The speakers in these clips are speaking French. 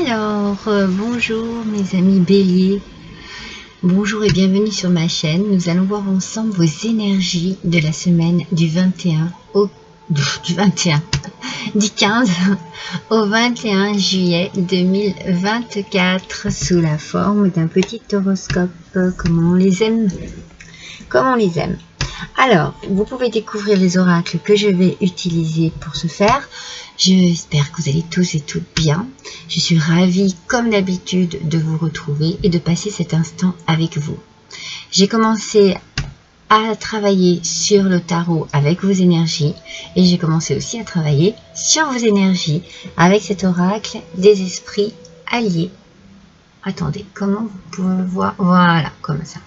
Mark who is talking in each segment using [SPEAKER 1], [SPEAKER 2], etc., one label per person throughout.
[SPEAKER 1] Alors, bonjour mes amis béliers, bonjour et bienvenue sur ma chaîne. Nous allons voir ensemble vos énergies de la semaine du 21 au du 15 au 21 juillet 2024 sous la forme d'un petit horoscope, comme on les aime. Alors, vous pouvez découvrir les oracles que je vais utiliser pour ce faire. J'espère que vous allez tous et toutes bien. Je suis ravie, comme d'habitude, de vous retrouver et de passer cet instant avec vous. J'ai commencé à travailler sur le tarot avec vos énergies et j'ai commencé aussi à travailler sur vos énergies avec cet oracle des esprits alliés. Attendez, comment vous pouvez voir? Voilà, comme ça.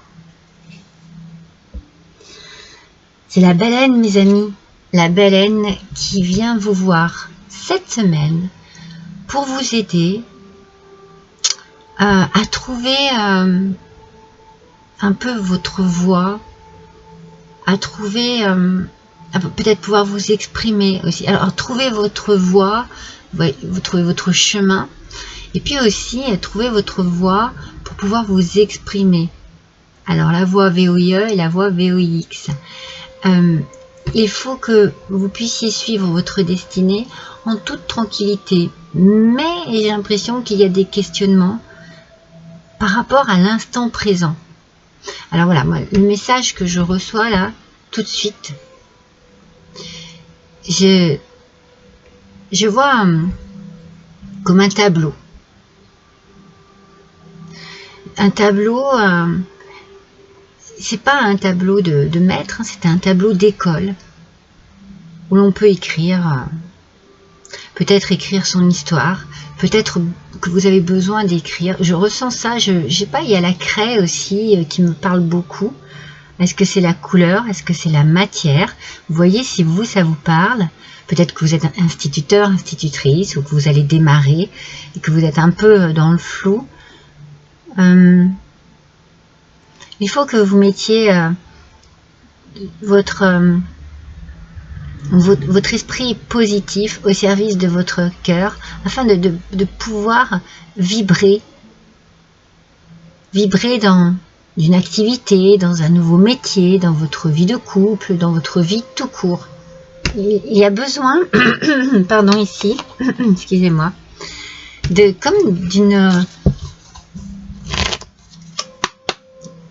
[SPEAKER 1] C'est la baleine, mes amis, la baleine qui vient vous voir cette semaine pour vous aider à trouver un peu votre voie, à trouver, peut-être pouvoir vous exprimer aussi. Alors, trouver votre voie, vous trouvez votre chemin, et puis aussi trouver votre voie pour pouvoir vous exprimer. Alors, la voie VOIE et la voie VOIX. Il faut que vous puissiez suivre votre destinée en toute tranquillité, mais j'ai l'impression qu'il y a des questionnements par rapport à l'instant présent. Alors voilà, moi, le message que je reçois là, tout de suite, je vois comme un tableau. Un tableau, c'est pas un tableau de maître, c'est un tableau d'école où l'on peut écrire, peut-être écrire son histoire, peut-être que vous avez besoin d'écrire. Je ressens ça, je sais pas, il y a la craie aussi qui me parle beaucoup. Est-ce que c'est la couleur? Est-ce que c'est la matière? Vous voyez si vous, ça vous parle. Peut-être que vous êtes instituteur, institutrice, ou que vous allez démarrer, et que vous êtes un peu dans le flou. Il faut que vous mettiez votre esprit positif au service de votre cœur, afin de pouvoir vibrer dans une activité, dans un nouveau métier, dans votre vie de couple, dans votre vie tout court. Il y a besoin, pardon ici, excusez-moi,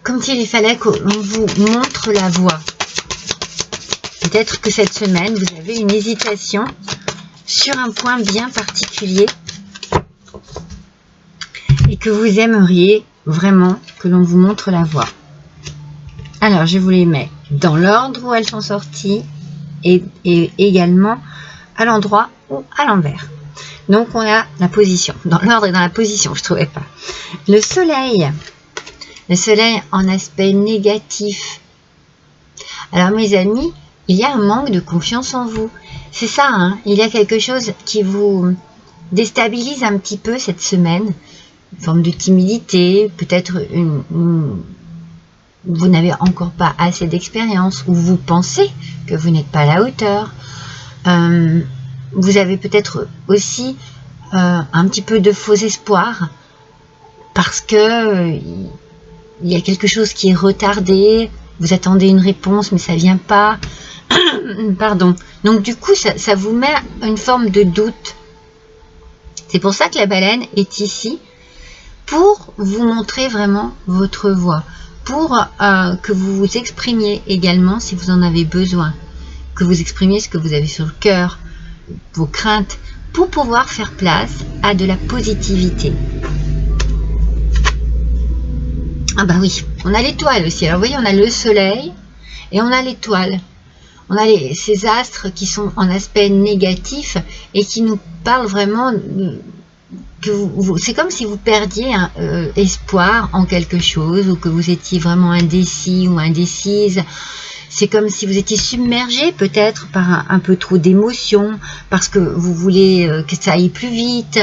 [SPEAKER 1] comme s'il fallait qu'on vous montre la voie. Peut-être que cette semaine, vous avez une hésitation sur un point bien particulier et que vous aimeriez vraiment que l'on vous montre la voie. Alors, je vous les mets dans l'ordre où elles sont sorties et également à l'endroit ou à l'envers. Donc, on a la position. Dans l'ordre et dans la position, je ne trouvais pas. Le soleil en aspect négatif. Alors, mes amis, il y a un manque de confiance en vous. C'est ça, hein, il y a quelque chose qui vous déstabilise un petit peu cette semaine. Une forme de timidité, peut-être vous n'avez encore pas assez d'expérience, ou vous pensez que vous n'êtes pas à la hauteur. Vous avez peut-être aussi un petit peu de faux espoir, parce que il y a quelque chose qui est retardé, vous attendez une réponse mais ça vient pas. Pardon. Donc du coup, ça vous met une forme de doute. C'est pour ça que la baleine est ici, pour vous montrer vraiment votre voie, pour que vous vous exprimiez également si vous en avez besoin, que vous exprimiez ce que vous avez sur le cœur, vos craintes, pour pouvoir faire place à de la positivité. Ah bah oui, on a l'étoile aussi. Alors vous voyez, on a le soleil et on a l'étoile. On a ces astres qui sont en aspect négatif et qui nous parlent vraiment que c'est comme si vous perdiez espoir en quelque chose, ou que vous étiez vraiment indécis ou indécise. C'est comme si vous étiez submergé peut-être par un peu trop d'émotions, parce que vous voulez que ça aille plus vite.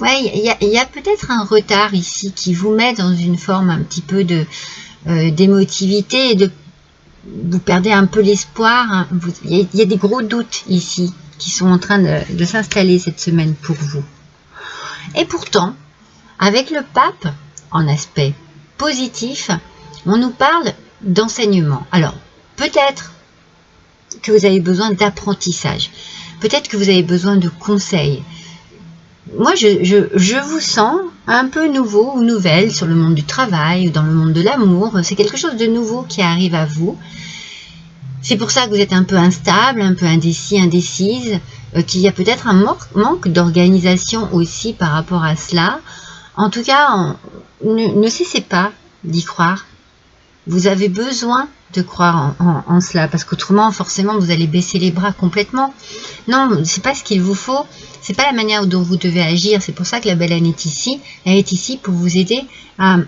[SPEAKER 1] Ouais, il y a peut-être un retard ici qui vous met dans une forme un petit peu d'émotivité, et vous perdez un peu l'espoir. Hein. Il y a des gros doutes ici qui sont en train de s'installer cette semaine pour vous. Et pourtant, avec le pape, en aspect positif, on nous parle d'enseignement. Alors, peut-être que vous avez besoin d'apprentissage. Peut-être que vous avez besoin de conseils. Moi, je vous sens un peu nouveau ou nouvelle sur le monde du travail ou dans le monde de l'amour. C'est quelque chose de nouveau qui arrive à vous. C'est pour ça que vous êtes un peu instable, un peu indécis, indécise, qu'il y a peut-être un manque d'organisation aussi par rapport à cela. En tout cas, ne cessez pas d'y croire. Vous avez besoin de croire en cela, parce qu'autrement, forcément, vous allez baisser les bras complètement. Non, c'est pas ce qu'il vous faut, c'est pas la manière dont vous devez agir. C'est pour ça que la baleine est ici. Elle est ici pour vous aider à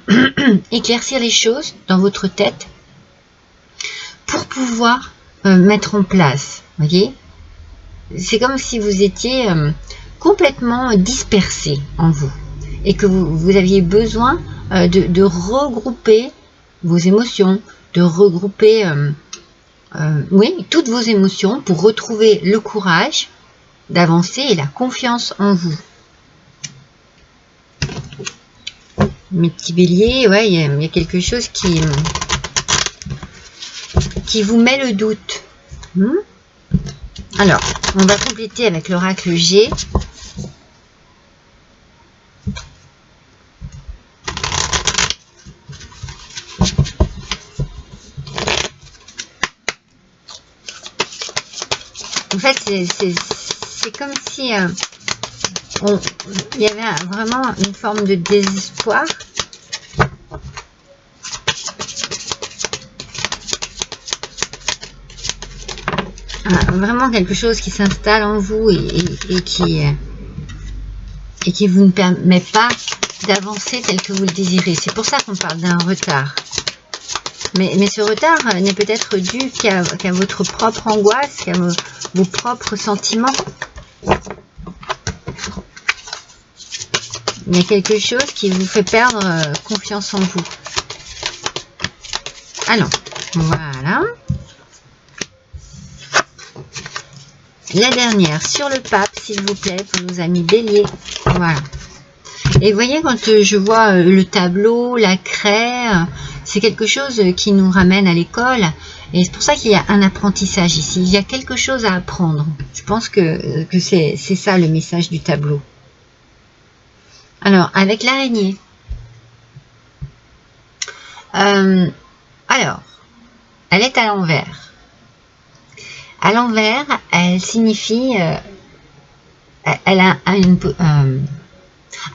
[SPEAKER 1] éclaircir les choses dans votre tête, pour pouvoir mettre en place. Voyez, c'est comme si vous étiez complètement dispersé en vous, et que vous aviez besoin de regrouper vos émotions, de regrouper oui, toutes vos émotions pour retrouver le courage d'avancer et la confiance en vous. Mes petits béliers, ouais, il y a quelque chose qui vous met le doute. Alors, on va compléter avec l'oracle G. En fait, c'est comme si il y avait vraiment une forme de désespoir. Vraiment quelque chose qui s'installe en vous et qui vous ne permet pas d'avancer tel que vous le désirez. C'est pour ça qu'on parle d'un retard. Mais ce retard n'est peut-être dû qu'à votre propre angoisse, qu'à vos propres sentiments. Il y a quelque chose qui vous fait perdre confiance en vous. Alors, voilà. La dernière, sur le pape, s'il vous plaît, pour nos amis béliers. Voilà. Et vous voyez, quand je vois le tableau, la craie, c'est quelque chose qui nous ramène à l'école. Et c'est pour ça qu'il y a un apprentissage ici. Il y a quelque chose à apprendre. Je pense que c'est ça le message du tableau. Alors, avec l'araignée. Alors, elle est à l'envers. À l'envers, elle signifie... elle a une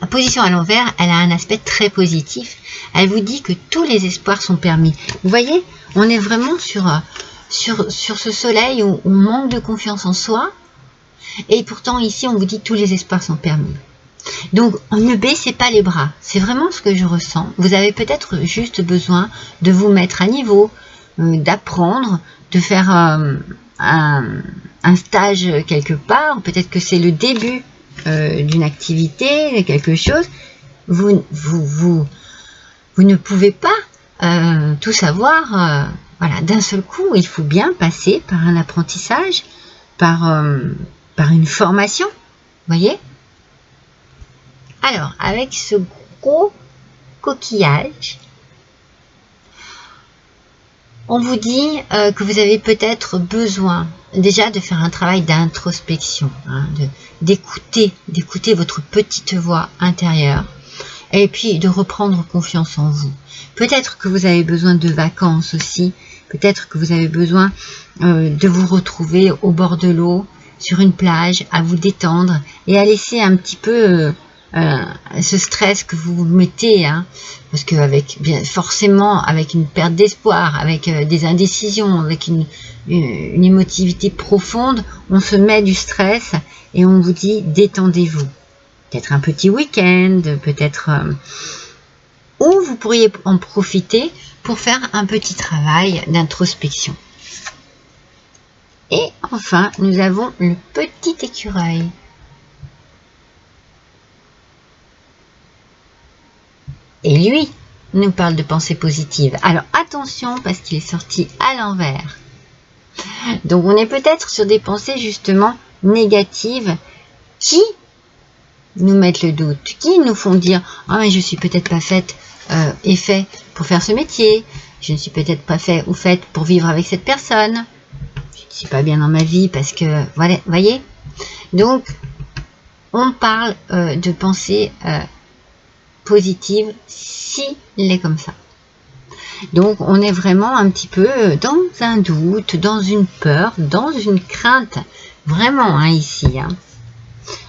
[SPEAKER 1] position à l'envers, elle a un aspect très positif. Elle vous dit que tous les espoirs sont permis. Vous voyez, on est vraiment sur ce soleil où on manque de confiance en soi. Et pourtant, ici, on vous dit que tous les espoirs sont permis. Donc, ne baissez pas les bras. C'est vraiment ce que je ressens. Vous avez peut-être juste besoin de vous mettre à niveau, d'apprendre, de faire un stage quelque part. Peut-être que c'est le début d'une activité, quelque chose. Vous ne pouvez pas tout savoir. Voilà, d'un seul coup, il faut bien passer par un apprentissage, par une formation. Voyez ? Alors, avec ce gros coquillage, on vous dit que vous avez peut-être besoin déjà de faire un travail d'introspection, hein, d'écouter votre petite voix intérieure et puis de reprendre confiance en vous. Peut-être que vous avez besoin de vacances aussi, peut-être que vous avez besoin de vous retrouver au bord de l'eau, sur une plage, à vous détendre et à laisser un petit peu ce stress que vous mettez, hein, parce que forcément avec une perte d'espoir, avec des indécisions, avec une émotivité profonde, on se met du stress et on vous dit détendez-vous. Peut-être un petit week-end, peut-être ou vous pourriez en profiter pour faire un petit travail d'introspection. Et enfin, nous avons le petit écureuil. Et lui nous parle de pensée positive. Alors attention parce qu'il est sorti à l'envers. Donc on est peut-être sur des pensées justement négatives qui nous mettent le doute, qui nous font dire « Ah, mais je suis peut-être pas faite et fait pour faire ce métier, je ne suis peut-être pas fait ou faite pour vivre avec cette personne, je ne suis pas bien dans ma vie parce que... » Voilà, voyez. Donc, on parle de pensée positive s'il est comme ça. Donc, on est vraiment un petit peu dans un doute, dans une peur, dans une crainte. Vraiment, hein, ici. Hein.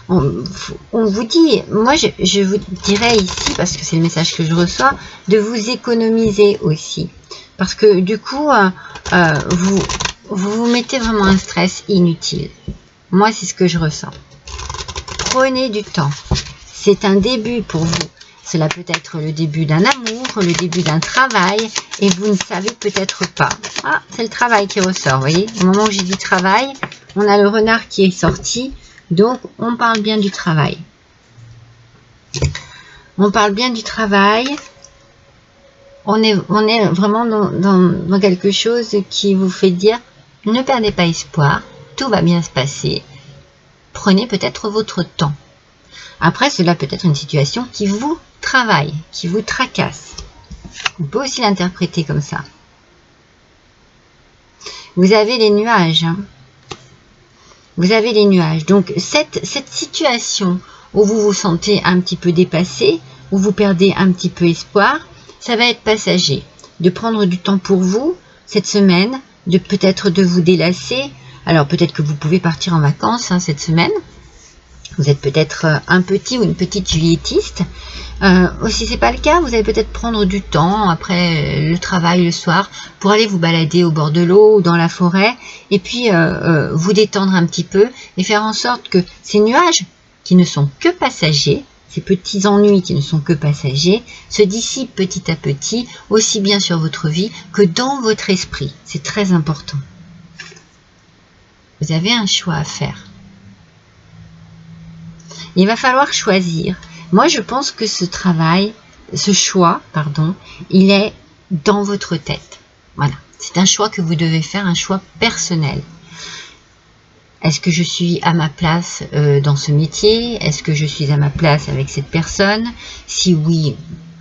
[SPEAKER 1] On vous dit, moi je vous dirais ici, parce que c'est le message que je reçois, de vous économiser aussi. Parce que du coup, vous mettez vraiment un stress inutile. Moi, c'est ce que je ressens. Prenez du temps. C'est un début pour vous. Cela peut être le début d'un amour, le début d'un travail, et vous ne savez peut-être pas. Ah, c'est le travail qui ressort, vous voyez. Au moment où j'ai dit travail, on a le renard qui est sorti. Donc, on parle bien du travail. On parle bien du travail. On est vraiment dans quelque chose qui vous fait dire, ne perdez pas espoir, tout va bien se passer. Prenez peut-être votre temps. Après, cela peut être une situation qui vous travaille, qui vous tracasse. On peut aussi l'interpréter comme ça. Vous avez les nuages, hein. Vous avez les nuages. Donc, cette situation où vous vous sentez un petit peu dépassé, où vous perdez un petit peu espoir, ça va être passager. De prendre du temps pour vous, cette semaine, de peut-être de vous délasser. Alors, peut-être que vous pouvez partir en vacances hein, cette semaine. Vous êtes peut-être un petit ou une petite julietiste. Si ce n'est pas le cas, vous allez peut-être prendre du temps après le travail le soir pour aller vous balader au bord de l'eau ou dans la forêt et puis vous détendre un petit peu et faire en sorte que ces nuages qui ne sont que passagers, ces petits ennuis qui ne sont que passagers, se dissipent petit à petit aussi bien sur votre vie que dans votre esprit. C'est très important. Vous avez un choix à faire. Il va falloir choisir. Moi, je pense que ce choix, il est dans votre tête. Voilà. C'est un choix que vous devez faire, un choix personnel. Est-ce que je suis à ma place dans ce métier? Est-ce que je suis à ma place avec cette personne? Si oui,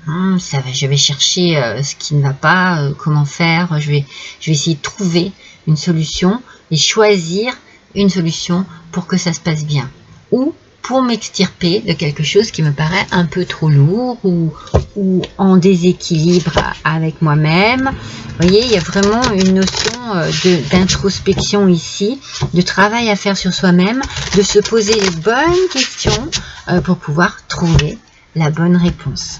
[SPEAKER 1] je vais chercher ce qui ne va pas, comment faire. Je vais essayer de trouver une solution et choisir une solution pour que ça se passe bien. Ou pour m'extirper de quelque chose qui me paraît un peu trop lourd ou en déséquilibre avec moi-même. Vous voyez, il y a vraiment une notion d'introspection ici, de travail à faire sur soi-même, de se poser les bonnes questions pour pouvoir trouver la bonne réponse.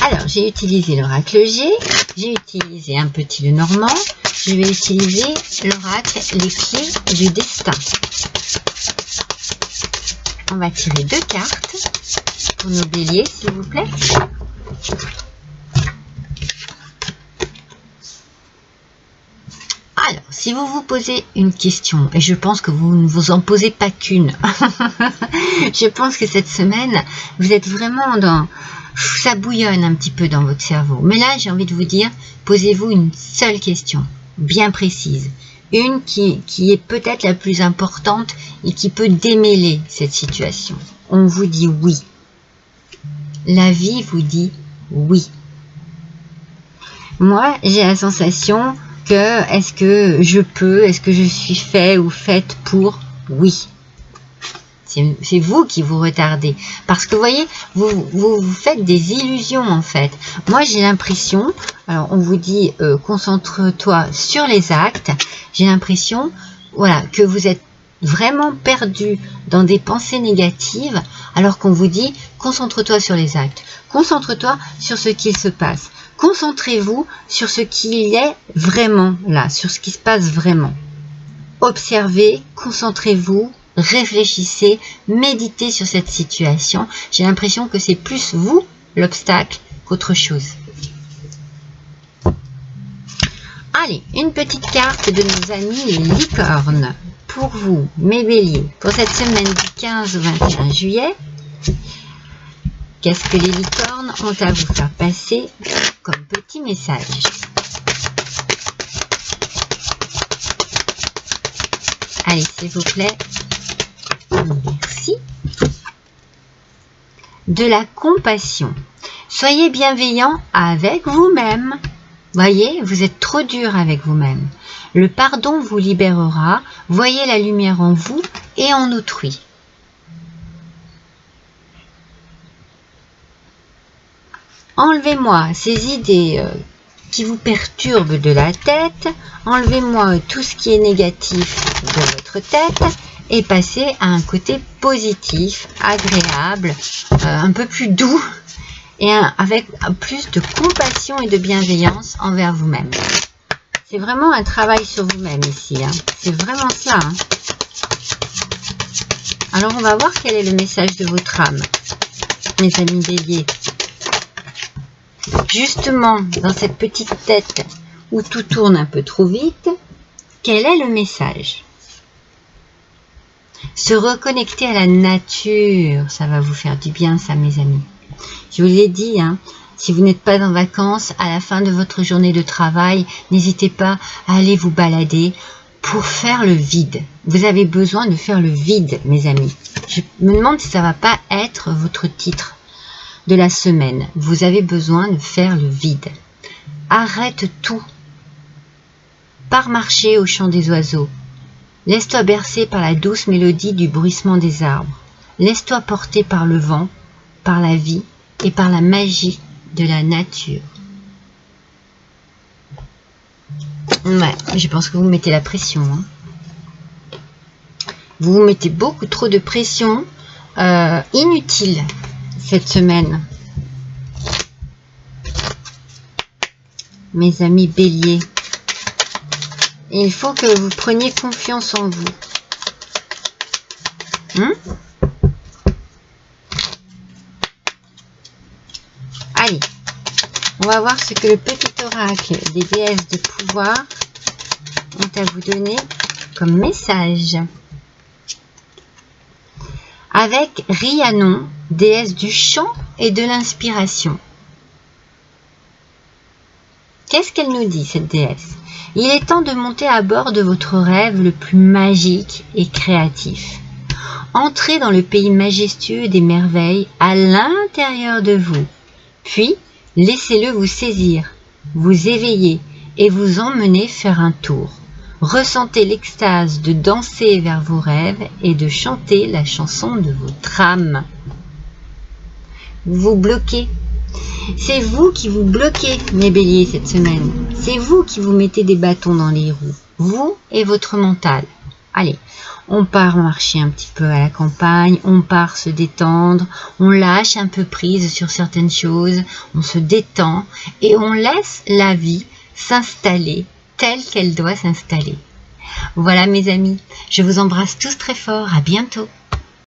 [SPEAKER 1] Alors, j'ai utilisé l'oracle G, j'ai utilisé un petit Lenormand, je vais utiliser l'oracle Les Clés du Destin. On va tirer 2 cartes pour nos béliers, s'il vous plaît. Alors, si vous vous posez une question, et je pense que vous ne vous en posez pas qu'une, je pense que cette semaine, vous êtes vraiment dans... Ça bouillonne un petit peu dans votre cerveau. Mais là, j'ai envie de vous dire, posez-vous une seule question, bien précise. Une qui est peut-être la plus importante et qui peut démêler cette situation. On vous dit oui. La vie vous dit oui. Moi, j'ai la sensation que est-ce que je suis fait ou faite pour oui. C'est vous qui vous retardez. Parce que vous voyez, vous faites des illusions en fait. Moi j'ai l'impression, alors on vous dit concentre-toi sur les actes. J'ai l'impression voilà, que vous êtes vraiment perdu dans des pensées négatives alors qu'on vous dit concentre-toi sur les actes. Concentre-toi sur ce qui se passe. Concentrez-vous sur ce qui est vraiment là, sur ce qui se passe vraiment. Observez, concentrez-vous, réfléchissez, méditez sur cette situation. J'ai l'impression que c'est plus vous, l'obstacle, qu'autre chose. Allez, une petite carte de nos amis les licornes. Pour vous, mes béliers, pour cette semaine du 15 au 21 juillet, qu'est-ce que les licornes ont à vous faire passer comme petit message? Allez, s'il vous plaît. Merci. de la compassion. Soyez bienveillant avec vous-même. Voyez, vous êtes trop dur avec vous-même. Le pardon vous libérera. Voyez la lumière en vous et en autrui. Enlevez-moi ces idées qui vous perturbent de la tête. Enlevez-moi tout ce qui est négatif de votre tête et passez à un côté positif, agréable, un peu plus doux et avec plus de compassion et de bienveillance envers vous-même. C'est vraiment un travail sur vous-même ici. Hein. C'est vraiment ça. Hein. Alors, on va voir quel est le message de votre âme, mes amis béliers. Justement, dans cette petite tête où tout tourne un peu trop vite, quel est le message? Se reconnecter à la nature, ça va vous faire du bien, ça, mes amis. Je vous l'ai dit, hein, si vous n'êtes pas en vacances, à la fin de votre journée de travail, n'hésitez pas à aller vous balader pour faire le vide. Vous avez besoin de faire le vide, mes amis. Je me demande si ça ne va pas être votre titre de la semaine. Vous avez besoin de faire le vide. Arrête tout. Pars marcher au chant des oiseaux. Laisse-toi bercer par la douce mélodie du bruissement des arbres. Laisse-toi porter par le vent, par la vie et par la magie de la nature. Ouais, je pense que vous mettez la pression. Hein. Vous vous mettez beaucoup trop de pression inutile cette semaine. Mes amis béliers. Il faut que vous preniez confiance en vous. Allez, on va voir ce que le petit oracle des déesses de pouvoir ont à vous donner comme message. Avec Rhiannon, déesse du chant et de l'inspiration. Qu'est-ce qu'elle nous dit, cette déesse? Il est temps de monter à bord de votre rêve le plus magique et créatif. Entrez dans le pays majestueux des merveilles à l'intérieur de vous. Puis, laissez-le vous saisir, vous éveiller et vous emmener faire un tour. Ressentez l'extase de danser vers vos rêves et de chanter la chanson de votre âme. Vous vous bloquez. C'est vous qui vous bloquez, mes béliers, cette semaine. C'est vous qui vous mettez des bâtons dans les roues. Vous et votre mental. Allez, on part marcher un petit peu à la campagne, on part se détendre, on lâche un peu prise sur certaines choses, on se détend et on laisse la vie s'installer telle qu'elle doit s'installer. Voilà mes amis, je vous embrasse tous très fort, à bientôt.